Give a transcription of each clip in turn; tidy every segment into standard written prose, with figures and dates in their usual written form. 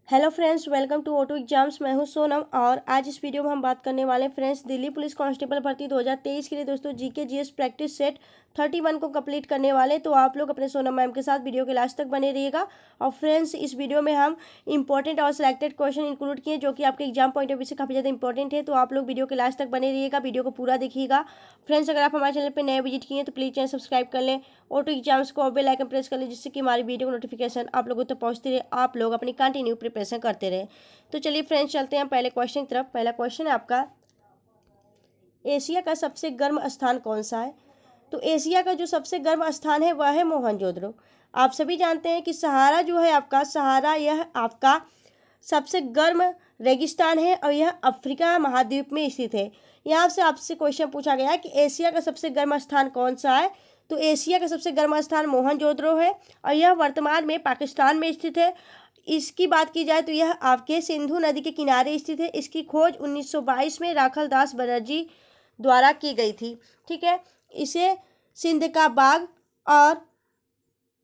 Hello friends, welcome to auto exams. मैं हूं सोनम और आज इस वीडियो में हम बात करने वाले हैं फ्रेंड्स दिल्ली पुलिस कांस्टेबल भर्ती 2023 के लिए दोस्तों जीके जीएस प्रैक्टिस सेट 31 को कंप्लीट करने वाले। तो आप लोग अपने सोनम मैम के साथ वीडियो के लास्ट तक बने रहिएगा। और फ्रेंड्स इस वीडियो में हम इंपॉर्टेंट और सिलेक्टेड क्वेश्चन इंक्लूड किए जो कि आपके एग्जाम पॉइंट ऑफ व्यू से काफ़ी ज़्यादा इंपॉर्टेंट है। तो आप लोग वीडियो के लास्ट तक बने रहिएगा, वीडियो को पूरा देखिएगा। फ्रेंड्स अगर आप हमारे चैनल पर नए विजिट किए तो प्लीज़ चैनल सब्सक्राइब कर लें, ऑटो एग्जाम्स को बेल आइकन प्रेस कर लें जिससे कि हमारी वीडियो को नोटिफिकेशन आप लोगों तक पहुंचती रहे, आप लोग अपनी कंटिन्यू प्रिपरेशन करते रहे। तो चलिए फ्रेंड्स चलते हैं पहले क्वेश्चन की तरफ। पहला क्वेश्चन है आपका, एशिया का सबसे गर्म स्थान कौन सा है? तो एशिया का जो सबसे गर्म स्थान है वह है मोहनजोदड़ो। आप सभी जानते हैं कि सहारा जो है आपका, सहारा यह आपका सबसे गर्म रेगिस्तान है और यह अफ्रीका महाद्वीप में स्थित है। यहाँ से आपसे क्वेश्चन पूछा गया है कि एशिया का सबसे गर्म स्थान कौन सा है। तो एशिया का सबसे गर्म स्थान मोहनजोदड़ो है और यह वर्तमान में पाकिस्तान में स्थित है। इसकी बात की जाए तो यह आपके सिंधु नदी के किनारे स्थित है। इसकी खोज 1922 में राखल दास बनर्जी द्वारा की गई थी। ठीक है, इसे सिंध का बाग और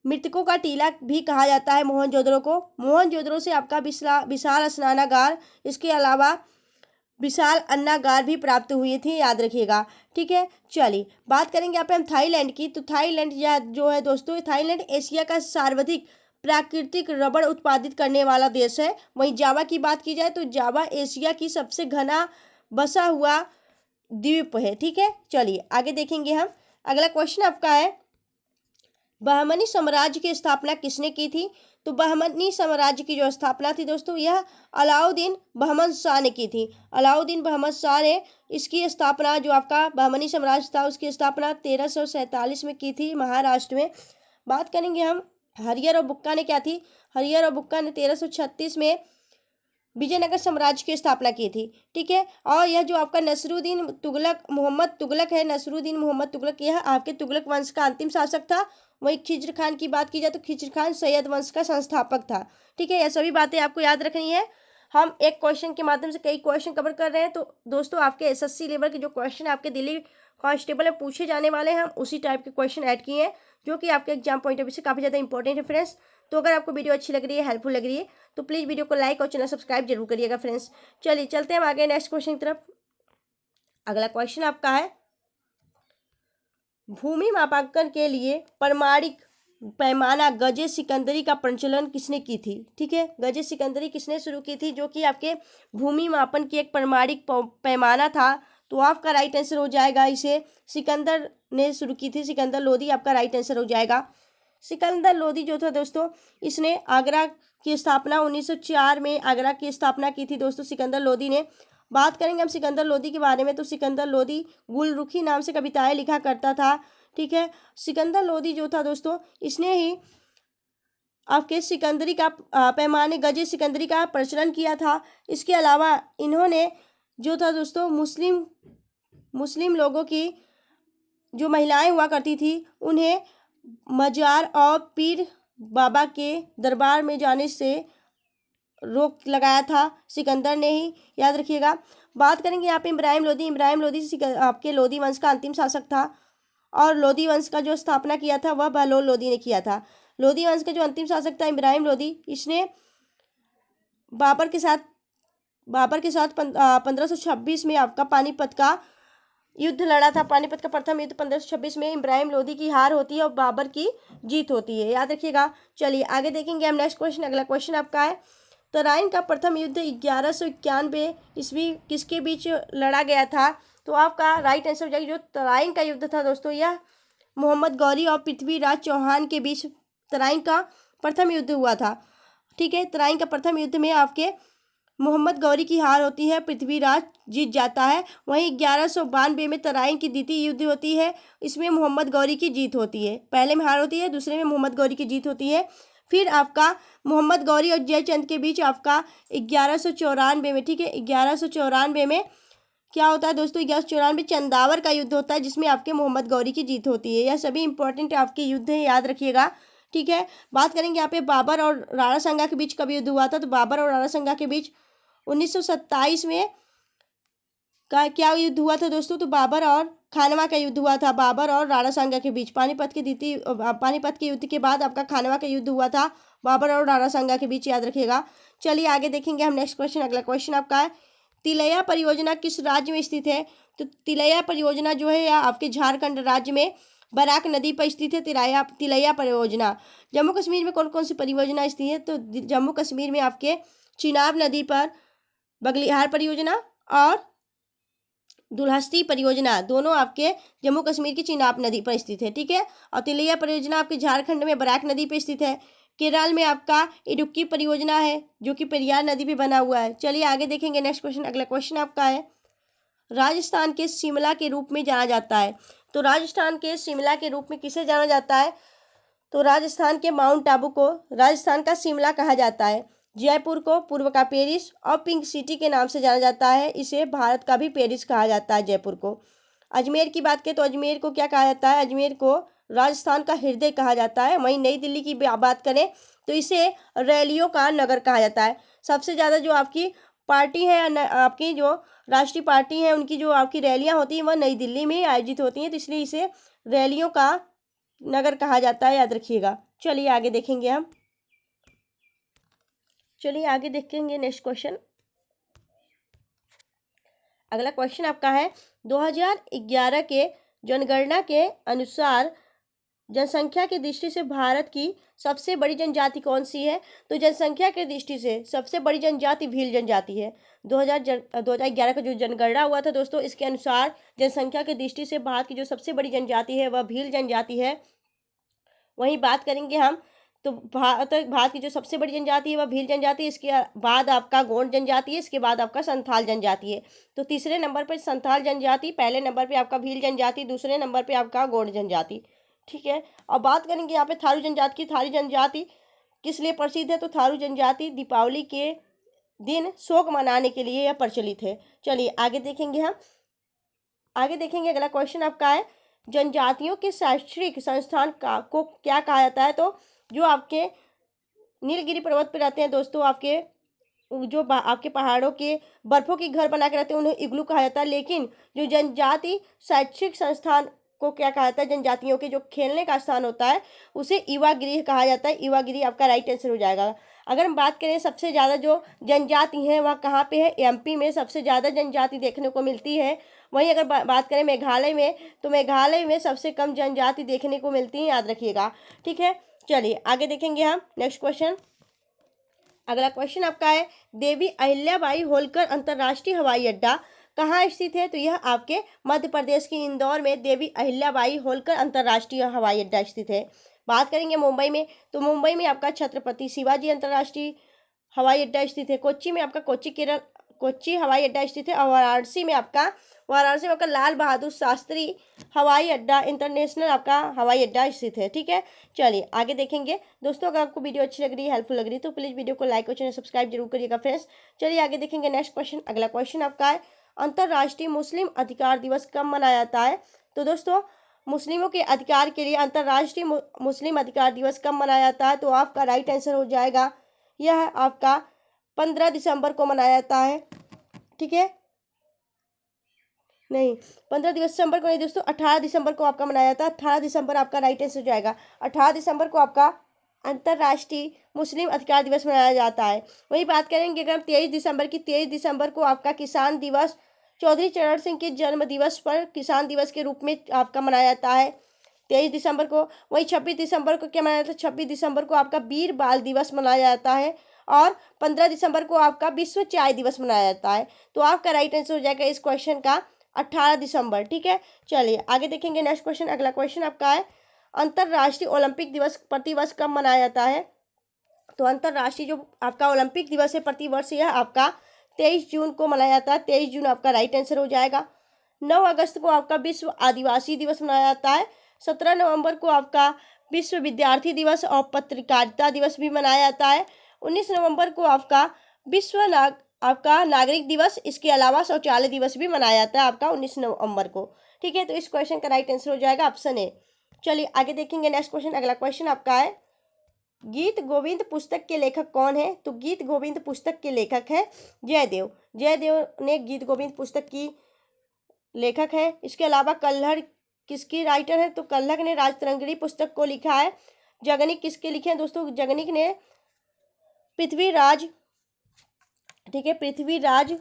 मृतकों का टीला भी कहा जाता है मोहनजोदड़ो को। मोहनजोदड़ो से आपका विशाल स्नानागार, इसके अलावा विशाल अन्नागार भी प्राप्त हुए थे, याद रखिएगा। ठीक है, चलिए बात करेंगे यहाँ पे हम थाईलैंड की। तो थाईलैंड जो है दोस्तों, थाईलैंड एशिया का सर्वाधिक प्राकृतिक रबड़ उत्पादित करने वाला देश है। वहीं जावा की बात की जाए तो जावा एशिया की सबसे घना बसा हुआ द्वीप है। ठीक है, चलिए आगे देखेंगे हम। अगला क्वेश्चन आपका है, बहमनी साम्राज्य की स्थापना किसने की थी? तो बहमनी साम्राज्य की जो स्थापना थी दोस्तों, यह अलाउद्दीन बहमन शाह ने की थी। अलाउद्दीन बहमन शाह ने इसकी स्थापना, जो आपका बहमनी साम्राज्य था उसकी स्थापना 1347 में की थी महाराष्ट्र में। बात करेंगे हम हरियर और बुक्का ने क्या थी। हरियर और बुक्का ने 1336 में विजयनगर साम्राज्य की स्थापना की थी। ठीक है, और यह जो आपका नसरुद्दीन तुगलक मोहम्मद तुगलक है, नसरुद्दीन मोहम्मद तुगलक, यह आपके तुगलक वंश का अंतिम शासक था। वहीं खिज्र खान की बात की जाए तो खिज्र खान सैयद वंश का संस्थापक था। ठीक है, यह सभी बातें आपको याद रखनी है। हम एक क्वेश्चन के माध्यम से कई क्वेश्चन कवर कर रहे हैं। तो दोस्तों आपके एसएससी लेवल के जो क्वेश्चन आपके दिल्ली कांस्टेबल में पूछे जाने वाले हैं, हम उसी टाइप के क्वेश्चन ऐड किए हैं जो कि आपके एग्जाम पॉइंट ऑफ व्यू से काफ़ी ज़्यादा इंपॉर्टेंट है फ्रेंड्स। तो अगर आपको वीडियो अच्छी लग रही है, हेल्पफुल लग रही है, तो प्लीज़ वीडियो को लाइक और चैनल सब्सक्राइब जरूर करिएगा फ्रेंड्स। चलिए चलते हैं आगे नेक्स्ट क्वेश्चन की तरफ। अगला क्वेश्चन आपका है, भूमि मापांकन के लिए प्रमाणिक पैमाना गजे सिकंदरी का प्रचलन किसने की थी? ठीक है, गजे सिकंदरी किसने शुरू की थी, जो कि आपके भूमि मापन की एक प्रमाणिक पैमाना था। तो आपका राइट आंसर हो जाएगा, इसे सिकंदर ने शुरू की थी। सिकंदर लोदी आपका राइट आंसर हो जाएगा। सिकंदर लोदी जो था दोस्तों, इसने आगरा की स्थापना 1904 में आगरा की स्थापना की थी दोस्तों, सिकंदर लोदी ने। बात करेंगे हम सिकंदर लोदी के बारे में। तो सिकंदर लोदी गुलरुखी नाम से कविताएं लिखा करता था। ठीक है, सिकंदर लोदी जो था दोस्तों, इसने ही आपके सिकंदरी का पैमाने गजे सिकंदरी का प्रचलन किया था। इसके अलावा इन्होंने जो था दोस्तों, मुस्लिम लोगों की जो महिलाएं हुआ करती थी उन्हें मजार और पीर बाबा के दरबार में जाने से रोक लगाया था, सिकंदर ने ही, याद रखिएगा। बात करेंगे यहाँ पे इब्राहिम लोदी। इब्राहिम लोदी आपके लोदी वंश का अंतिम शासक था और लोदी वंश का जो स्थापना किया था वह बहलोल लोदी ने किया था। लोदी वंश का जो अंतिम शासक था इब्राहिम लोदी, इसने बाबर के साथ 1526 में आपका पानीपत का युद्ध लड़ा था। पानीपत का प्रथम युद्ध 1526 में इब्राहिम लोदी की हार होती है और बाबर की जीत होती है, याद रखिएगा। चलिए आगे देखेंगे हम नेक्स्ट क्वेश्चन। अगला क्वेश्चन आपका है, तराइन का प्रथम युद्ध 1191 ईस्वी किसके बीच लड़ा गया था? तो आपका राइट आंसर हो जाएगा, जो तराइन का युद्ध था दोस्तों, यह मोहम्मद गौरी और पृथ्वीराज चौहान के बीच तराइन का प्रथम युद्ध हुआ था। ठीक है, तराइन का प्रथम युद्ध में आपके मोहम्मद गौरी की हार होती है, पृथ्वीराज जीत जाता है। वहीं 1192 में तराइन की द्वितीय युद्ध होती है, इसमें मोहम्मद गौरी की जीत होती है। पहले में हार होती है, दूसरे में मोहम्मद गौरी की जीत होती है। फिर आपका मोहम्मद गौरी और जयचंद के बीच आपका 1194 में, ठीक है, 1194 में क्या होता है दोस्तों, 1194 चंदावर का युद्ध होता है जिसमें आपके मोहम्मद गौरी की जीत होती है। यह सभी इंपॉर्टेंट आपके युद्ध है, याद रखिएगा। ठीक है, बात करेंगे यहाँ पे बाबर और राणा संगा के बीच कब युद्ध हुआ था। तो बाबर और राणा संगा के बीच 1927 में क्या युद्ध हुआ था दोस्तों। तो बाबर और खानवा का युद्ध हुआ था बाबर और राणा सांगा के बीच। पानीपत के युद्ध के बाद आपका खानवा का युद्ध हुआ था बाबर और राणा सांगा के बीच, याद रखिएगा। चलिए आगे देखेंगे हम नेक्स्ट क्वेश्चन। अगला क्वेश्चन आपका है, तिलैया परियोजना किस राज्य में स्थित है? तो तिलैया परियोजना जो है या आपके झारखंड राज्य में बराक नदी पर स्थित है तिलैया परियोजना। जम्मू कश्मीर में कौन कौन सी परियोजना स्थित है? तो जम्मू कश्मीर में आपके चिनाब नदी पर बगलिहार परियोजना और दुल्हस्ती परियोजना दोनों आपके जम्मू कश्मीर की चिनाब नदी पर स्थित है, ठीक है। और तिलैया परियोजना आपके झारखंड में बराक नदी पर स्थित है। केरल में आपका इडुक्की परियोजना है जो कि पेरियार नदी पे बना हुआ है। चलिए आगे देखेंगे नेक्स्ट क्वेश्चन। अगला क्वेश्चन आपका है, राजस्थान के शिमला के रूप में जाना जाता है। तो राजस्थान के शिमला के रूप में किसे जाना जाता है? तो राजस्थान के माउंट आबू को राजस्थान का शिमला कहा जाता है। जयपुर को पूर्व का पेरिस और पिंक सिटी के नाम से जाना जाता है। इसे भारत का भी पेरिस कहा जाता है जयपुर को। अजमेर की बात करें तो अजमेर को क्या कहा जाता है? अजमेर को राजस्थान का हृदय कहा जाता है। वहीं नई दिल्ली की बात करें तो इसे रैलियों का नगर कहा जाता है। सबसे ज़्यादा जो आपकी पार्टी है आपकी जो राष्ट्रीय पार्टी है उनकी जो आपकी रैलियां होती हैं वह नई दिल्ली में आयोजित होती हैं, तो इसलिए इसे रैलियों का नगर कहा जाता है, याद रखिएगा। चलिए आगे देखेंगे हम। चलिए आगे देखेंगे नेक्स्ट क्वेश्चन। अगला क्वेश्चन आपका है, 2011 के जनगणना के अनुसार जनसंख्या की दृष्टि से भारत की सबसे बड़ी जनजाति कौन सी है? तो जनसंख्या की दृष्टि से सबसे बड़ी जनजाति भील जनजाति है। 2011 का जो जनगणना हुआ था दोस्तों, इसके अनुसार जनसंख्या की दृष्टि से भारत की जो सबसे बड़ी जनजाति है वह भील जनजाति है। वहीं बात करेंगे हम तो भारत की जो सबसे बड़ी जनजाति है वह भील जनजाति है। इसके बाद आपका गोंड जनजाति है, इसके बाद आपका संथाल जनजाति है। तो तीसरे नंबर पर संथाल जनजाति, पहले नंबर पे आपका भील जनजाति, दूसरे नंबर पे आपका गोंड जनजाति, ठीक है। अब बात करेंगे यहाँ पे थारू जनजाति की। थारू जनजाति किस लिए प्रसिद्ध है? तो थारू जनजाति दीपावली के दिन शोक मनाने के लिए यह प्रचलित है। चलिए आगे देखेंगे हम। आगे देखेंगे अगला क्वेश्चन आपका है, जनजातियों के शैक्षणिक संस्थान को क्या कहा जाता है? तो जो आपके नीलगिरी पर्वत पर रहते हैं दोस्तों, आपके जो आपके पहाड़ों के बर्फों के घर बना के रहते हैं उन्हें इग्लू कहा जाता है। लेकिन जो जनजाति शैक्षिक संस्थान को क्या कहा जाता है? जनजातियों के जो खेलने का स्थान होता है उसे युवा गृह कहा जाता है। युवा गृह आपका राइट आंसर हो जाएगा। अगर हम बात करें सबसे ज़्यादा जो जनजाति हैं वह कहाँ पे है? एमपी में सबसे ज़्यादा जनजाति देखने को मिलती है। वहीं अगर बात करें मेघालय में तो मेघालय में सबसे कम जनजाति देखने को मिलती है, याद रखिएगा, ठीक है। चलिए आगे देखेंगे हम नेक्स्ट क्वेश्चन। अगला क्वेश्चन आपका है, देवी अहिल्याबाई होलकर अंतर्राष्ट्रीय हवाई अड्डा कहाँ स्थित है? तो यह आपके मध्य प्रदेश के इंदौर में देवी अहिल्याबाई होलकर अंतर्राष्ट्रीय हवाई अड्डा स्थित है। बात करेंगे मुंबई में तो मुंबई में आपका छत्रपति शिवाजी अंतर्राष्ट्रीय हवाई अड्डा स्थित है। कोच्चि में आपका कोच्चि हवाई अड्डा स्थित है। और वाराणसी में आपका लाल बहादुर शास्त्री हवाई अड्डा इंटरनेशनल आपका हवाई अड्डा स्थित है, ठीक है। चलिए आगे देखेंगे दोस्तों। अगर आपको वीडियो अच्छी लग रही है, हेल्पफुल लग रही है तो प्लीज़ वीडियो को लाइक और चैनल सब्सक्राइब जरूर करिएगा फ्रेंड्स। चलिए आगे देखेंगे नेक्स्ट क्वेश्चन। अगला क्वेश्चन आपका है, अंतर्राष्ट्रीय मुस्लिम अधिकार दिवस कब मनाया जाता है? तो दोस्तों मुस्लिमों के अधिकार के लिए अंतर्राष्ट्रीय मुस्लिम अधिकार दिवस कब मनाया जाता है? तो आपका राइट आंसर हो जाएगा, यह आपका 15 दिसंबर को मनाया जाता है, ठीक है। नहीं, 15 दिसंबर को नहीं दोस्तों, 18 दिसंबर को आपका मनाया जाता है। 18 दिसंबर आपका राइट आंसर हो जाएगा। 18 दिसंबर को आपका अंतर्राष्ट्रीय मुस्लिम अधिकार दिवस मनाया जाता है। वही बात करेंगे अगर हम 23 दिसंबर की, 23 दिसंबर को आपका किसान दिवस चौधरी चरण सिंह के जन्म दिवस पर किसान दिवस के रूप में आपका मनाया जाता है 23 दिसंबर को। वही 26 दिसंबर को क्या मनाया जाता है? 26 दिसंबर को आपका वीर बाल दिवस मनाया जाता है। और 15 दिसंबर को आपका विश्व चाय दिवस मनाया जाता है। तो आपका राइट आंसर हो जाएगा इस क्वेश्चन का 18 दिसंबर, ठीक है। चलिए आगे देखेंगे नेक्स्ट क्वेश्चन। अगला क्वेश्चन आपका है, अंतर्राष्ट्रीय ओलंपिक दिवस प्रतिवर्ष कब मनाया जाता है? तो अंतर्राष्ट्रीय जो आपका ओलंपिक दिवस है प्रतिवर्ष यह आपका 23 जून को मनाया जाता है। 23 जून आपका राइट आंसर हो जाएगा। 9 अगस्त को आपका विश्व आदिवासी दिवस मनाया जाता है। 17 नवंबर को आपका विश्व विद्यार्थी दिवस और पत्रकारिता दिवस भी मनाया जाता है। 19 नवंबर को आपका विश्व नागरिक दिवस, इसके अलावा शौचालय दिवस भी मनाया जाता है आपका 19 नवंबर को, ठीक है। तो इस क्वेश्चन का राइट आंसर हो जाएगा ऑप्शन ए। चलिए आगे देखेंगे नेक्स्ट क्वेश्चन। अगला क्वेश्चन आपका है, गीत गोविंद पुस्तक के लेखक कौन है? तो गीत गोविंद पुस्तक के लेखक है जयदेव। जयदेव ने गीत गोविंद पुस्तक की लेखक हैं। इसके अलावा कल्हड़ किसकी राइटर है, तो कल्हड़ ने राजतरंगिणी पुस्तक को लिखा है। जगनिक किसके लिखे हैं दोस्तों, जगनिक ने पृथ्वीराज, ठीक है, पृथ्वीराज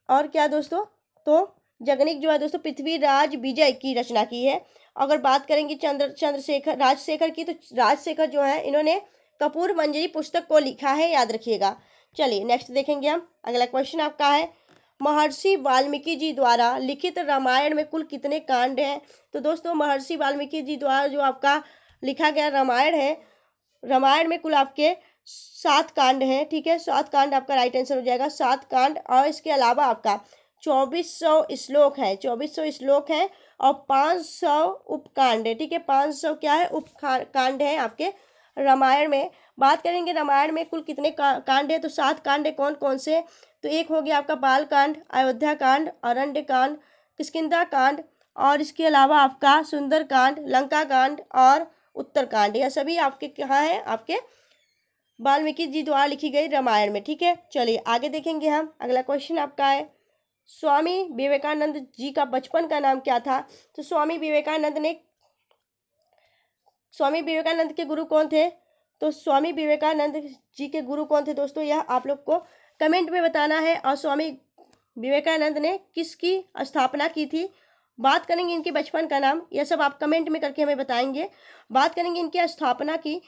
और क्या दोस्तों, तो जगनिक जो है दोस्तों पृथ्वीराज विजय की रचना की है। अगर बात करेंगे चंद्रशेखर राजशेखर की, तो राजशेखर जो है इन्होंने कपूर मंजरी पुस्तक को लिखा है, याद रखिएगा। चलिए नेक्स्ट देखेंगे हम। अगला क्वेश्चन आपका है, महर्षि वाल्मीकि जी द्वारा लिखित रामायण में कुल कितने कांड हैं। तो दोस्तों महर्षि वाल्मीकि जी द्वारा जो आपका लिखा गया रामायण है, रामायण में कुल आपके 7 कांड हैं, ठीक है। 7 कांड आपका राइट आंसर हो जाएगा, 7 कांड। और इसके अलावा आपका 2400 श्लोक है, 2400 श्लोक है और 500 उपकांड है, ठीक है। 500 क्या है, उपकांड है आपके रामायण में। बात करेंगे रामायण में कुल कितने कांड है, तो 7 कांड है। कौन कौन से, तो एक हो गया आपका बाल कांड, अयोध्या कांड, अरण्य कांड, किष्किंधा कांड और इसके अलावा आपका सुंदर कांड, लंका कांड और उत्तर कांड। यह सभी आपके कहाँ है, आपके वाल्मीकि जी द्वारा लिखी गई रामायण में, ठीक है। चलिए आगे देखेंगे हम। अगला क्वेश्चन आपका है, स्वामी विवेकानंद जी का बचपन का नाम क्या था। तो स्वामी विवेकानंद के गुरु कौन थे, तो स्वामी विवेकानंद जी के गुरु कौन थे दोस्तों, यह आप लोग को कमेंट में बताना है। और स्वामी विवेकानंद ने किसकी स्थापना की थी, बात करेंगे इनके बचपन का नाम, यह सब आप कमेंट में करके हमें बताएंगे। बात करेंगे इनकी स्थापना की,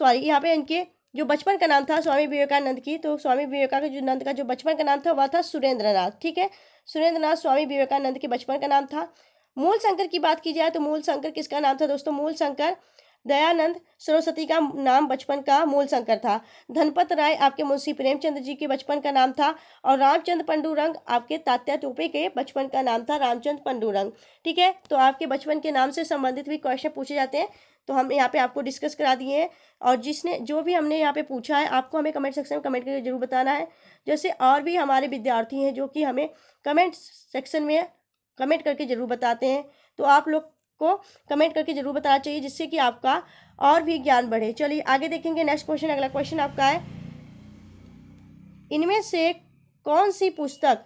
यहाँ पे इनके जो बचपन का नाम था स्वामी विवेकानंद की, तो स्वामी विवेकानंद का जो बचपन का नाम था वह था सुरेंद्रनाथ, ठीक है। सुरेंद्रनाथ स्वामी विवेकानंद के बचपन का नाम था। मूल शंकर की बात की जाए तो मूल शंकर किसका नाम था दोस्तों, मूल शंकर दयानंद सरस्वती का नाम बचपन का मूल शंकर था। धनपत राय आपके मुंशी प्रेमचंद जी के बचपन का नाम था। और रामचंद्र पंडुरंग आपके तात्या टोपे के बचपन का नाम था रामचंद्र पंडुरंग, ठीक है। तो आपके बचपन के नाम से संबंधित भी क्वेश्चन पूछे जाते हैं, तो हम यहाँ पे आपको डिस्कस करा दिए हैं। और जो भी हमने यहाँ पे पूछा है आपको हमें कमेंट सेक्शन में कमेंट करके जरूर बताना है। जैसे और भी हमारे विद्यार्थी हैं जो कि हमें कमेंट सेक्शन में कमेंट करके जरूर बताते हैं, तो आप लोग को कमेंट करके जरूर बताना चाहिए, जिससे कि आपका और भी ज्ञान बढ़े। चलिए आगे देखेंगे नेक्स्ट क्वेश्चन। अगला क्वेश्चन आपका है, इनमें से कौन सी पुस्तक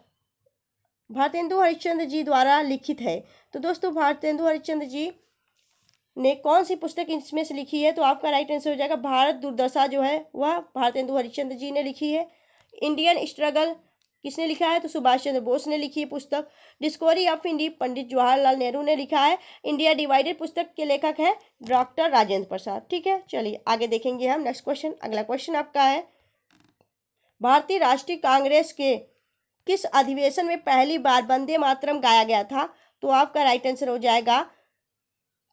भारतेंदु हरिश्चंद्र जी द्वारा लिखित है। तो दोस्तों भारतेंदु हरिश्चंद्र जी ने कौन सी पुस्तक इसमें से लिखी है, तो आपका राइट आंसर हो जाएगा भारत दुर्दशा जो है वह भारतेंदु हरिश्चंद्र जी ने लिखी है। इंडियन स्ट्रगल किसने लिखा है, तो सुभाष चंद्र बोस ने लिखी है पुस्तक। Discovery of India Pandit Jawaharlal Nehru ने लिखा है। इंडिया डिवाइडेड पुस्तक के लेखक हैं डॉक्टर राजेंद्र प्रसाद, ठीक है। चलिए आगे देखेंगे हम नेक्स्ट क्वेश्चन। अगला क्वेश्चन आपका है, भारतीय राष्ट्रीय कांग्रेस के किस अधिवेशन में पहली बार वंदे मातरम गाया गया था, तो आपका राइट आंसर हो जाएगा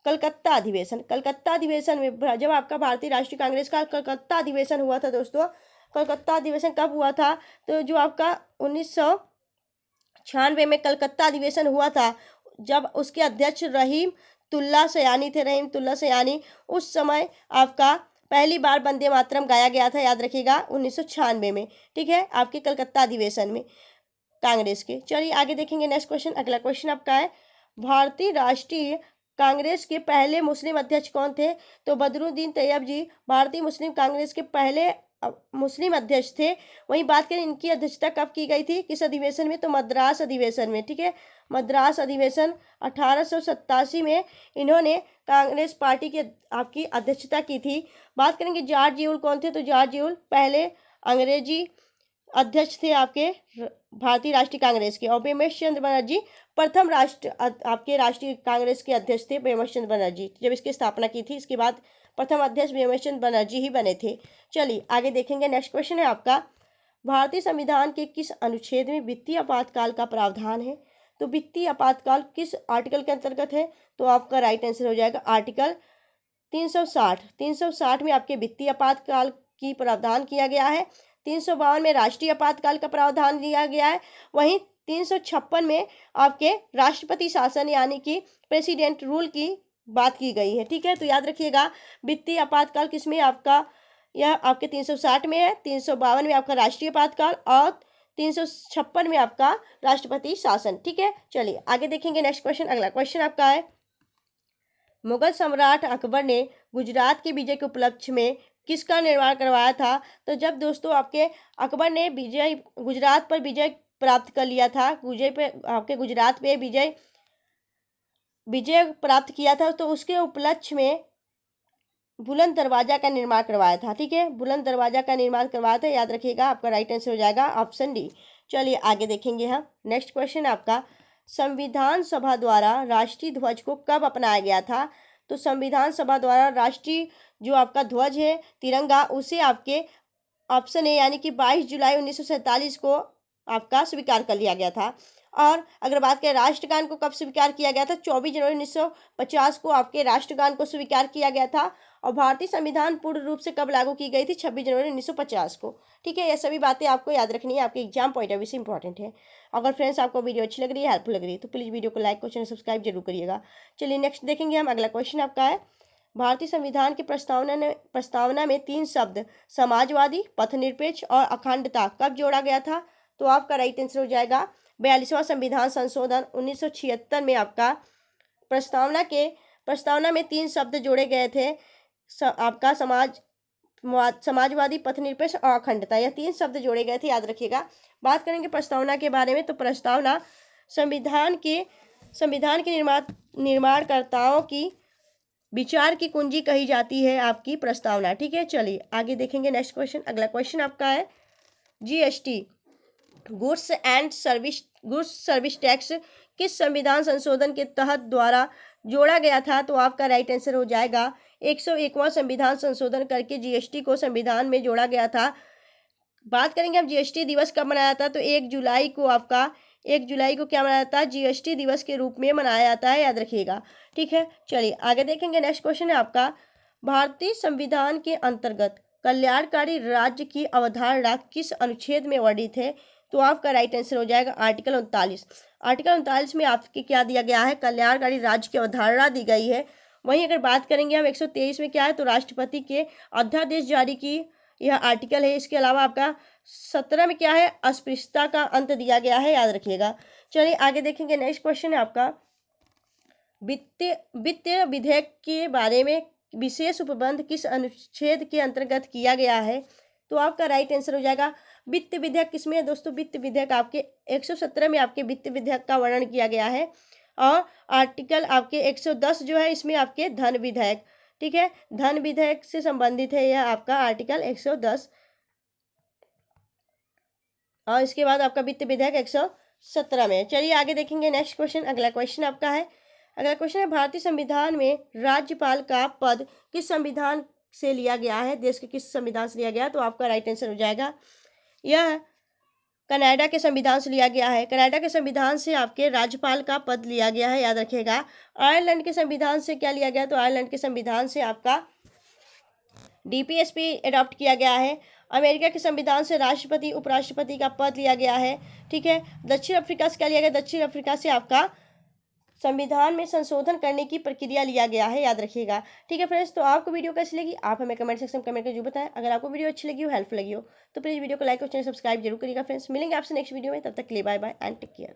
कलकत्ता अधिवेशन। कलकत्ता अधिवेशन में जब आपका भारतीय राष्ट्रीय कांग्रेस का कलकत्ता अधिवेशन हुआ था दोस्तों, कलकत्ता अधिवेशन कब हुआ था, तो जो आपका 1996 में कलकत्ता अधिवेशन हुआ था, जब उसके अध्यक्ष रहीम तुल्ला सयानी थे, रहीम तुल्ला सयानी, उस समय आपका पहली बार वंदे मातरम गाया गया था, याद रखिएगा 1996 में, ठीक है, आपके कलकत्ता अधिवेशन में कांग्रेस के। चलिए आगे देखेंगे नेक्स्ट क्वेश्चन। अगला क्वेश्चन आपका है, भारतीय राष्ट्रीय कांग्रेस के पहले मुस्लिम अध्यक्ष कौन थे, तो बदरुद्दीन तैयब जी भारतीय मुस्लिम कांग्रेस के पहले मुस्लिम अध्यक्ष थे। वहीं बात करें इनकी अध्यक्षता कब की गई थी, किस अधिवेशन में, तो मद्रास अधिवेशन में, ठीक है। मद्रास अधिवेशन 1887 में इन्होंने कांग्रेस पार्टी की आपकी अध्यक्षता की थी। बात करेंगे जॉर्ज यूल कौन थे, तो जॉर्ज यूल पहले अंग्रेजी अध्यक्ष थे आपके भारतीय राष्ट्रीय कांग्रेस के। और बेमेश चंद्र बनर्जी प्रथम आपके राष्ट्रीय कांग्रेस के अध्यक्ष थे, बेमेश चंद्र बनर्जी, जब इसकी स्थापना की थी इसके बाद प्रथम अध्यक्ष बेमेश चंद्र बनर्जी ही बने थे। चलिए आगे देखेंगे नेक्स्ट क्वेश्चन है आपका, भारतीय संविधान के किस अनुच्छेद में वित्तीय आपातकाल का प्रावधान है, तो वित्तीय आपातकाल किस आर्टिकल के अंतर्गत है, तो आपका राइट आंसर हो जाएगा आर्टिकल 360 में आपके वित्तीय आपातकाल की प्रावधान किया गया है। 352 में राष्ट्रीय आपातकाल का प्रावधान दिया गया है। वहीं 356 में आपके राष्ट्रपति शासन यानी कि प्रेसिडेंट रूल की बात की गई है, ठीक है। तो याद रखिएगा वित्तीय आपातकाल किसमें आपका, यह आपके 360 में है, 352 में आपका राष्ट्रीय आपातकाल और 356 में आपका राष्ट्रपति शासन, ठीक है। चलिए आगे देखेंगे नेक्स्ट क्वेश्चन। अगला क्वेश्चन आपका है, मुगल सम्राट अकबर ने गुजरात के विजय के उपलक्ष्य में किसका निर्माण करवाया था, तो जब दोस्तों आपके अकबर ने गुजरात पर विजय प्राप्त कर लिया था, आपके गुजरात पे विजय प्राप्त किया था, तो उसके उपलक्ष्य में बुलंद दरवाजा का निर्माण करवाया था। ठीक है, बुलंद दरवाजा का निर्माण करवाया था, याद रखिएगा। आपका राइट आंसर हो जाएगा ऑप्शन डी। चलिए आगे देखेंगे हम। नेक्स्ट क्वेश्चन आपका, संविधान सभा द्वारा राष्ट्रीय ध्वज को कब अपनाया गया था? तो संविधान सभा द्वारा राष्ट्रीय जो आपका ध्वज है तिरंगा, उसे आपके ऑप्शन ए यानी कि 22 जुलाई 1947 को आपका स्वीकार कर लिया गया था। और अगर बात करें राष्ट्रगान को कब स्वीकार किया गया था? 24 जनवरी 1950 को आपके राष्ट्रगान को स्वीकार किया गया था। और भारतीय संविधान पूर्ण रूप से कब लागू की गई थी? 26 जनवरी 1950 को। ठीक है, ये सभी बातें आपको याद रखनी है, आपके एग्जाम पॉइंट ऑफ व्यू से इंपॉर्टेंट है। अगर फ्रेंड्स आपको वीडियो अच्छी लग रही है, हेल्पफुल लग रही है, तो प्लीज़ वीडियो को लाइक और चैनल सब्सक्राइब जरूर करिएगा। चलिए नेक्स्ट देखेंगे हम। अगला क्वेश्चन आपका है, भारतीय संविधान की प्रस्तावना में 3 शब्द समाजवादी, पथनिरपेक्ष और अखंडता कब जोड़ा गया था? तो आपका राइट आंसर हो जाएगा 42वां संविधान संशोधन 1976 में आपका प्रस्तावना में 3 शब्द जोड़े गए थे। आपका समाजवादी, पथनिरपेक्ष और अखंडता, यह 3 शब्द जोड़े गए थे, याद रखिएगा। बात करेंगे प्रस्तावना के बारे में, तो प्रस्तावना संविधान के निर्माणकर्ताओं की विचार की कुंजी कही जाती है आपकी प्रस्तावना। ठीक है, चलिए आगे देखेंगे नेक्स्ट क्वेश्चन। अगला क्वेश्चन आपका है, जीएसटी गुड्स सर्विस टैक्स किस संविधान संशोधन के तहत द्वारा जोड़ा गया था? तो आपका राइट आंसर हो जाएगा 101वां संविधान संशोधन करके जीएसटी को संविधान में जोड़ा गया था। बात करेंगे हम जीएसटी दिवस कब मनाया था? तो 1 जुलाई को क्या मनाया था? जीएसटी दिवस के रूप में मनाया जाता है, याद रखिएगा। ठीक है, चलिए आगे देखेंगे। नेक्स्ट क्वेश्चन है आपका, भारतीय संविधान के अंतर्गत कल्याणकारी राज्य की अवधारणा किस अनुच्छेद में वर्णित है? तो आपका राइट आंसर हो जाएगा आर्टिकल 39। आर्टिकल 39 में आपके क्या दिया गया है? कल्याणकारी राज्य की अवधारणा दी गई है। वहीं अगर बात करेंगे हम 123 में क्या है? तो राष्ट्रपति के अध्यादेश जारी की यह आर्टिकल है। इसके अलावा आपका 17 में क्या है? अस्पृश्यता का अंत दिया गया है, याद रखिएगा। चलिए आगे देखेंगे। नेक्स्ट क्वेश्चन है आपका, वित्तीय विधेयक के बारे में विशेष उपबंध किस अनुच्छेद के अंतर्गत किया गया है? तो आपका राइट आंसर हो जाएगा, वित्त विधेयक किसमें है दोस्तों? वित्त विधेयक आपके 117 में आपके वित्त विधेयक का वर्णन किया गया है। और आर्टिकल आपके 110 जो है, इसमें आपके धन विधेयक, ठीक है, धन विधेयक से संबंधित है यह आपका आर्टिकल 110। और इसके बाद आपका वित्त विधेयक 117 में। चलिए आगे देखेंगे नेक्स्ट क्वेश्चन। अगला क्वेश्चन आपका है, अगला क्वेश्चन है, भारतीय संविधान में राज्यपाल का पद किस संविधान से लिया गया है? देश के किस संविधान से लिया गया? तो आपका राइट आंसर हो जाएगा, यह कनाडा के संविधान से लिया गया है। कनाडा के संविधान से आपके राज्यपाल का पद लिया गया है, याद रखिएगा। आयरलैंड के संविधान से क्या लिया गया? तो आयरलैंड के संविधान से आपका डीपीएसपी अडॉप्ट किया गया है। अमेरिका के संविधान से राष्ट्रपति उपराष्ट्रपति का पद लिया गया है। ठीक है, दक्षिण अफ्रीका से क्या लिया गया? दक्षिण अफ्रीका से आपका संविधान में संशोधन करने की प्रक्रिया लिया गया है, याद रखिएगा। ठीक है फ्रेंड्स, तो आपको वीडियो कैसी लगी आप हमें कमेंट सेक्शन में कमेंट करके जो बताएं। अगर आपको वीडियो अच्छी लगी हो, हेल्पफुल लगी हो, तो प्लीज़ वीडियो को लाइक और चैनल सब्सक्राइब जरूर करिएगा फ्रेंड्स। मिलेंगे आपसे नेक्स्ट वीडियो में, तब तक के लिए bye bye and take care.